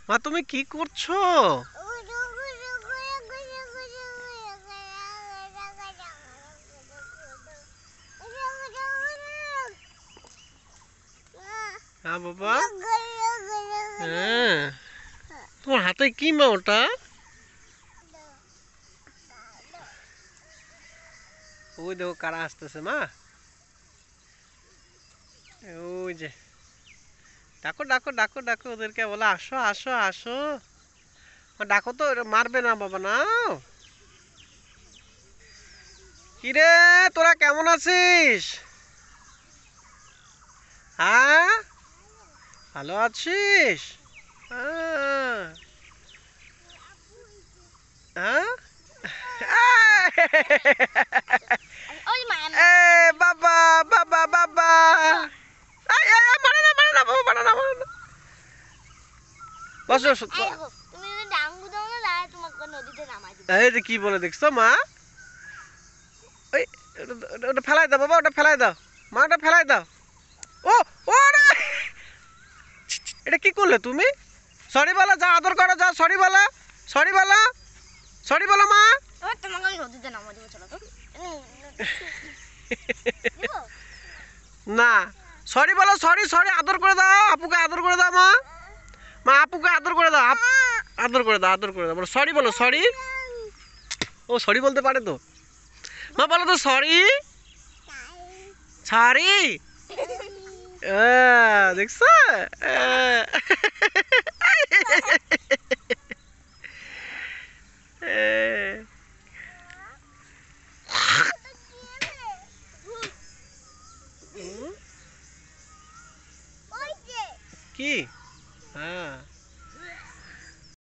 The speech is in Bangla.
মা তুমি কি করছো? হ্যাঁ বাবা। হ্যাঁ, তোমার হাতে কি মা ওটা? ওই দেখো কারা আসতেছে মা। ওই যে ডাকো ডাকো ডাকো ডাকো ওদেরকে, বলো আসো আসো আসো। ডাকো তো, ওরা মারবে না বাবা, নাও। কিরে, তোরা কেমন আছিস? হ্যাঁ, ভালো আছিস? হ্যাঁ। হ্যাঁ? এ বাবা, বাবা বাবা। এই, এই, এই, মারে না মারে না বাবা, মারে না মারে না। বসো বসো। এই যে কি বলে দেখছো মা? ওই ওটা ফেলাই দাও বাবা, ওটা ফেলাই দাও। মা ওটা ফেলাই দাও। ও, ও রে! এটা কি করলে তুমি? সরি বলো, যা আদর করো, যা সরি বলো। সরি বলো, সরি বলো মা। না, সরি বলো, সরি সরি, আদর করে দাও, আপুকে আদর করে দাও মা। মা আপুকে আদর করে দাও, আদর করে দাও, আদর করে দাও, বলো সরি, বলো সরি। ও সরি বলতে পারে তো। মা বলো তো সরি। সরি। দেখছো? কি? হ্যাঁ।